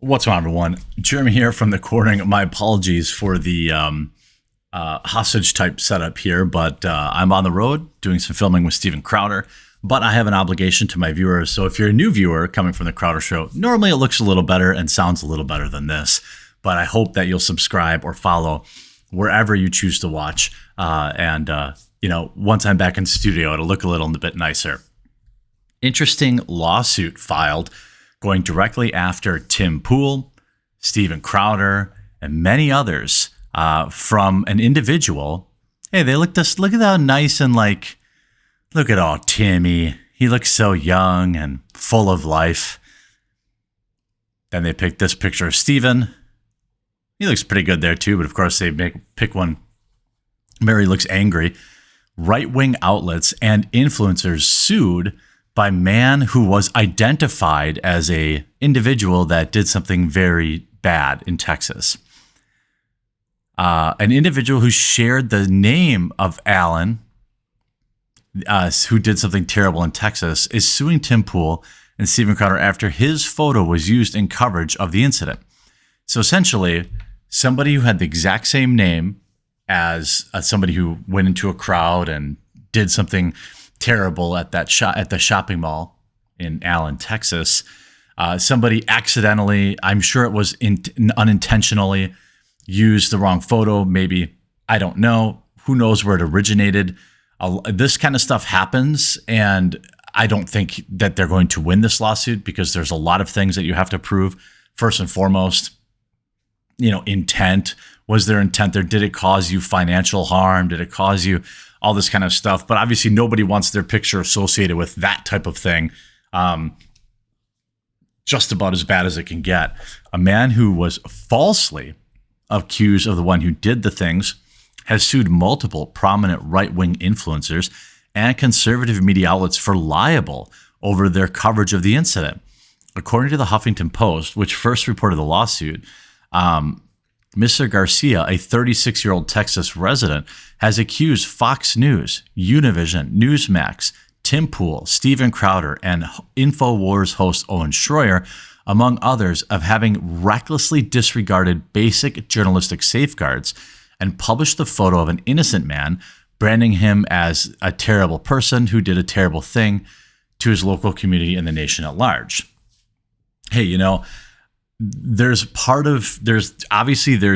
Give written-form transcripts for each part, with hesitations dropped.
What's on, everyone? Jeremy here from the Quartering. My apologies for the hostage type setup here, but I'm on the road doing some filming with Steven Crowder, but I have an obligation to my viewers. So if you're a new viewer coming from the Crowder Show, normally it looks a little better and sounds a little better than this, but I hope that you'll subscribe or follow wherever you choose to watch. Once I'm back in studio, it'll look a little bit nicer. Interesting lawsuit filed going directly after Tim Pool, Steven Crowder, and many others from an individual. Hey, look at how nice and look at Timmy. He looks so young and full of life. Then they picked this picture of Steven. He looks pretty good there too, but of course they pick one. Mary looks angry. Right-wing outlets and influencers sued by man who was identified as a individual that did something very bad in Texas. An individual who shared the name of Alan, who did something terrible in Texas, is suing Tim Pool and Steven Crowder after his photo was used in coverage of the incident. So essentially, somebody who had the exact same name as somebody who went into a crowd and did something terrible at the shopping mall in Allen, Texas. Somebody accidentally, I'm sure it was unintentionally, used the wrong photo. Maybe, I don't know. Who knows where it originated? This kind of stuff happens, and I don't think that they're going to win this lawsuit because there's a lot of things that you have to prove. First and foremost, intent. Was there intent there? Did it cause you financial harm? Did it cause you all this kind of stuff? But obviously nobody wants their picture associated with that type of thing. Just about as bad as it can get. A man who was falsely accused of the one who did the things has sued multiple prominent right-wing influencers and conservative media outlets for libel over their coverage of the incident. According to the Huffington Post, which first reported the lawsuit, Mr. Garcia, a 36-year-old Texas resident, has accused Fox News, Univision, Newsmax, Tim Pool, Steven Crowder, and InfoWars host Owen Schroyer, among others, of having recklessly disregarded basic journalistic safeguards and published the photo of an innocent man, branding him as a terrible person who did a terrible thing to his local community and the nation at large. Hey, there's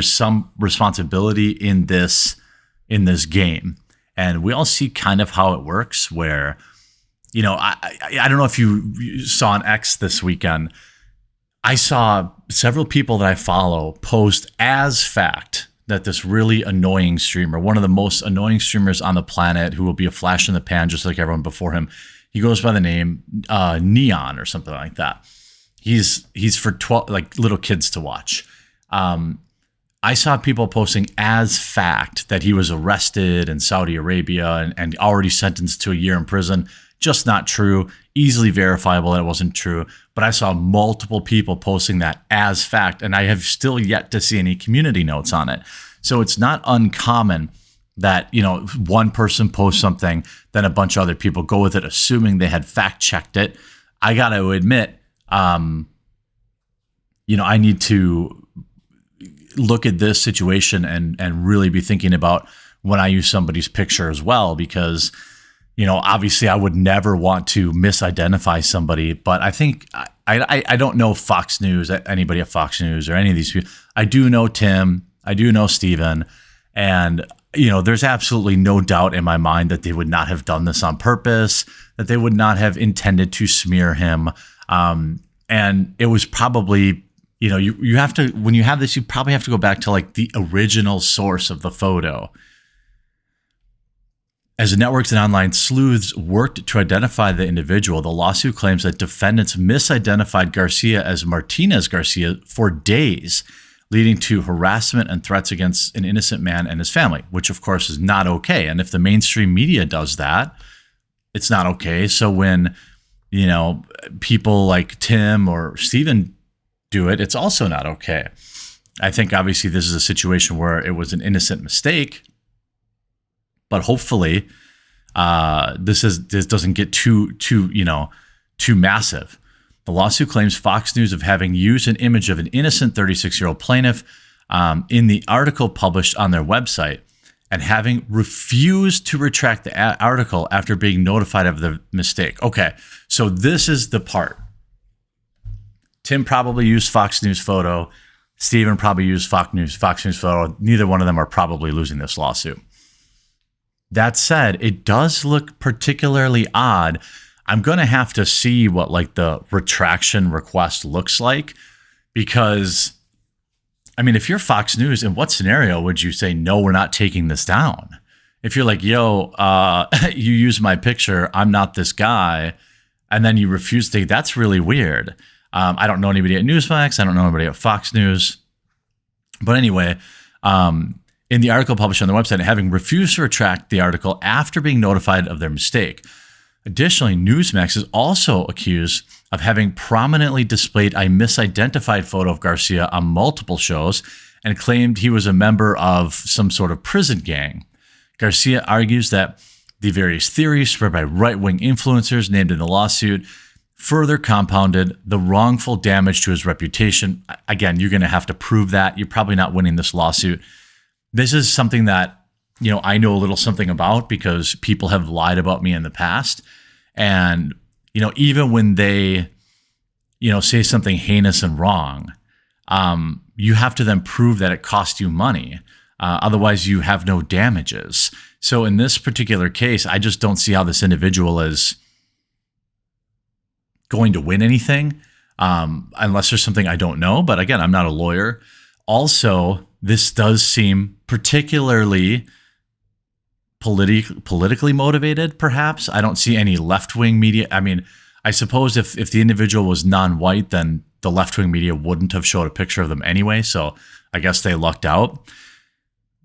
some responsibility in this game, and we all see kind of how it works where, I don't know if you saw on X this weekend. I saw several people that I follow post as fact that this really annoying streamer, one of the most annoying streamers on the planet, who will be a flash in the pan just like everyone before him, he goes by the name Neon or something like that. He's for 12, little kids to watch. I saw people posting as fact that he was arrested in Saudi Arabia and already sentenced to a year in prison. Just not true. Easily verifiable that it wasn't true. But I saw multiple people posting that as fact, and I have still yet to see any community notes on it. So it's not uncommon that, one person posts something, then a bunch of other people go with it, assuming they had fact checked it. I got to admit, I need to look at this situation and really be thinking about when I use somebody's picture as well, because, obviously I would never want to misidentify somebody, but I think I don't know Fox News, anybody at Fox News or any of these people. I do know Tim, I do know Steven, and there's absolutely no doubt in my mind that they would not have done this on purpose, that they would not have intended to smear him. And it was probably, you have to, when you have this, you probably have to go back to the original source of the photo. As the networks and online sleuths worked to identify the individual, the lawsuit claims that defendants misidentified Garcia as Martinez Garcia for days, leading to harassment and threats against an innocent man and his family, which of course is not okay. And if the mainstream media does that, it's not okay. So when people like Tim or Steven do it, it's also not okay. I think obviously this is a situation where it was an innocent mistake, but hopefully this doesn't get too massive. The lawsuit claims Fox News of having used an image of an innocent 36-year-old plaintiff in the article published on their website, and having refused to retract the article after being notified of the mistake. Okay, so this is the part. Tim probably used Fox News photo. Stephen probably used Fox News photo. Neither one of them are probably losing this lawsuit. That said, it does look particularly odd. I'm going to have to see what like the retraction request looks like, because I mean, if you're Fox News, in what scenario would you say, no, we're not taking this down? If you're like, yo, you use my picture, I'm not this guy, and then you refuse to take, that's really weird. I don't know anybody at Newsmax. I don't know anybody at Fox News. But anyway, in the article published on their website, having refused to retract the article after being notified of their mistake. Additionally, Newsmax is also accused of having prominently displayed a misidentified photo of Garcia on multiple shows and claimed he was a member of some sort of prison gang. Garcia argues that the various theories spread by right-wing influencers named in the lawsuit further compounded the wrongful damage to his reputation. Again, you're going to have to prove that. You're probably not winning this lawsuit. This is something that, you know, I know a little something about because people have lied about me in the past. And, you know, even when they, you know, say something heinous and wrong, you have to then prove that it cost you money. Otherwise, you have no damages. So in this particular case, I just don't see how this individual is going to win anything, unless there's something I don't know. But again, I'm not a lawyer. Also, this does seem particularly politically motivated, perhaps. I don't see any left-wing media. I mean, I suppose if the individual was non-white, then the left-wing media wouldn't have showed a picture of them anyway. So I guess they lucked out.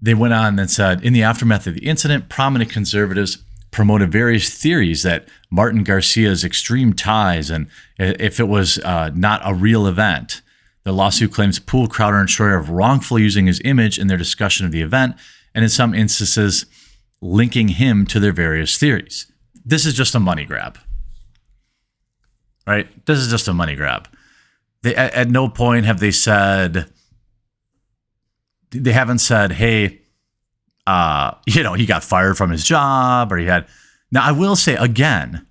They went on and said, in the aftermath of the incident, prominent conservatives promoted various theories that Martin Garcia's extreme ties, and if it was not a real event. The lawsuit claims Poole, Crowder, and Schroyer of wrongfully using his image in their discussion of the event, and in some instances, linking him to their various theories. This is just a money grab, right? This is just a money grab. They, at no point have they said, they haven't said, hey, you know, he got fired from his job, or he had. Now, I will say again,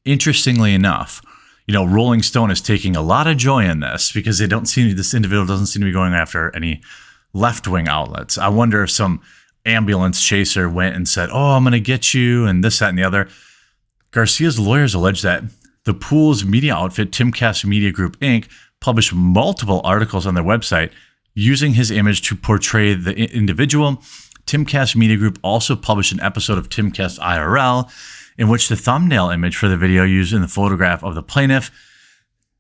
interestingly enough, you know, Rolling Stone is taking a lot of joy in this because they don't seem, this individual doesn't seem to be going after any left-wing outlets. I wonder if some ambulance chaser went and said, oh, I'm going to get you, and this, that, and the other. Garcia's lawyers allege that the Poole's media outfit, Timcast Media Group, Inc., published multiple articles on their website using his image to portray the individual. Timcast Media Group also published an episode of Timcast IRL in which the thumbnail image for the video used in the photograph of the plaintiff.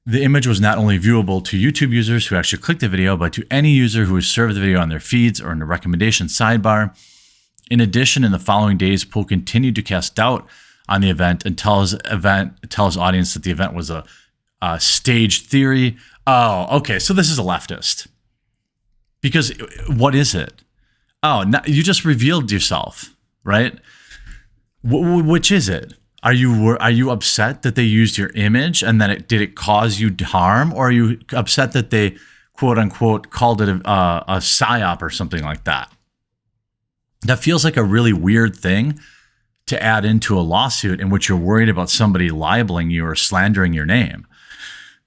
The image was not only viewable to YouTube users who actually clicked the video, but to any user who was served the video on their feeds or in the recommendation sidebar. In addition, in the following days, Poole continued to cast doubt on the event and tell his audience that the event was a staged theory. Oh, okay, so this is a leftist. Because what is it? Oh, you just revealed yourself, right? Which is it? Are you upset that they used your image and then did it cause you harm, or are you upset that they quote unquote called it a psyop or something like that? That feels like a really weird thing to add into a lawsuit in which you're worried about somebody libeling you or slandering your name.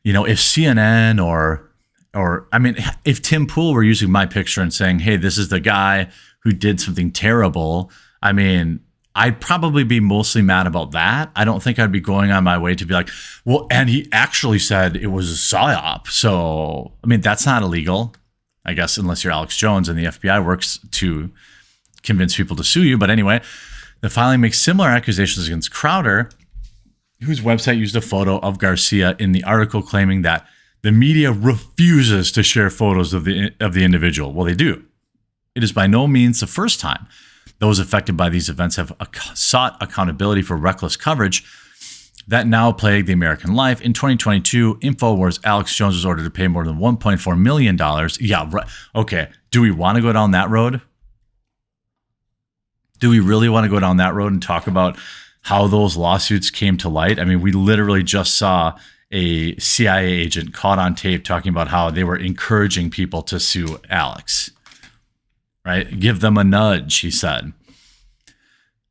You know, if CNN or I mean, if Tim Poole were using my picture and saying, hey, this is the guy who did something terrible, I mean, I'd probably be mostly mad about that. I don't think I'd be going on my way to be like, well, and he actually said it was a psyop. So, I mean, that's not illegal, I guess, unless you're Alex Jones and the FBI works to convince people to sue you. But anyway, the filing makes similar accusations against Crowder, whose website used a photo of Garcia in the article, claiming that the media refuses to share photos of the individual. Well, they do. It is by no means the first time those affected by these events have sought accountability for reckless coverage that now plague the American life. In 2022, InfoWars' Alex Jones was ordered to pay more than $1.4 million. Yeah, right. Okay. Do we want to go down that road? Do we really want to go down that road and talk about how those lawsuits came to light. I mean, we literally just saw a CIA agent caught on tape talking about how they were encouraging people to sue Alex, right? Give them a nudge, he said.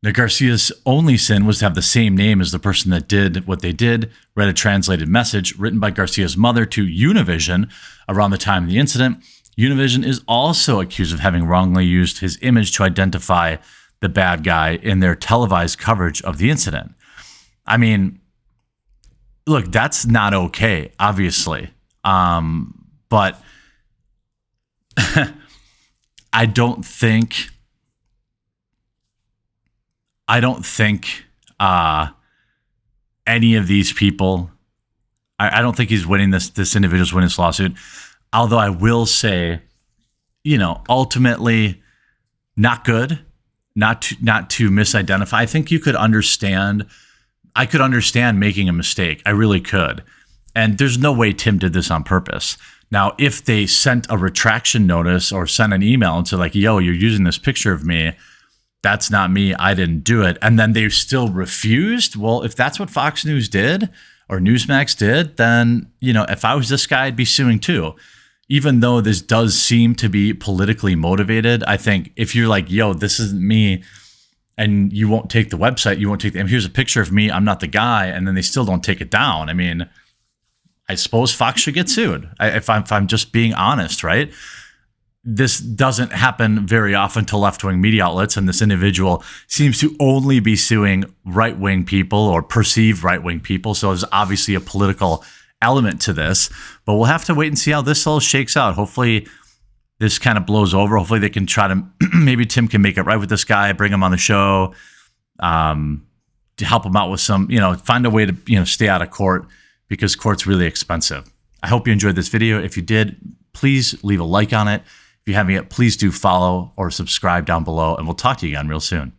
Now, Garcia's only sin was to have the same name as the person that did what they did, read a translated message written by Garcia's mother to Univision around the time of the incident. Univision is also accused of having wrongly used his image to identify the bad guy in their televised coverage of the incident. I mean, look, that's not okay, obviously. But I don't think any of these people, I don't think he's winning this individual's winning this lawsuit. Although I will say, ultimately not good, not to misidentify. I think I could understand making a mistake. I really could. And there's no way Tim did this on purpose. Now, if they sent a retraction notice or sent an email and said like, yo, you're using this picture of me, that's not me, I didn't do it, and then they still refused, well, if that's what Fox News did or Newsmax did, then, if I was this guy, I'd be suing too. Even though this does seem to be politically motivated, I think if you're like, yo, this isn't me, and you won't take the website, here's a picture of me, I'm not the guy, and then they still don't take it down. I mean, I suppose Fox should get sued, if I'm just being honest, right? This doesn't happen very often to left-wing media outlets, and this individual seems to only be suing right-wing people or perceived right-wing people, so there's obviously a political element to this, but we'll have to wait and see how this all shakes out. Hopefully this kind of blows over. Hopefully they can try to, maybe Tim can make it right with this guy, bring him on the show, to help him out with some, find a way to, stay out of court, because court's really expensive. I hope you enjoyed this video. If you did, please leave a like on it. If you haven't yet, please do follow or subscribe down below, and we'll talk to you again real soon.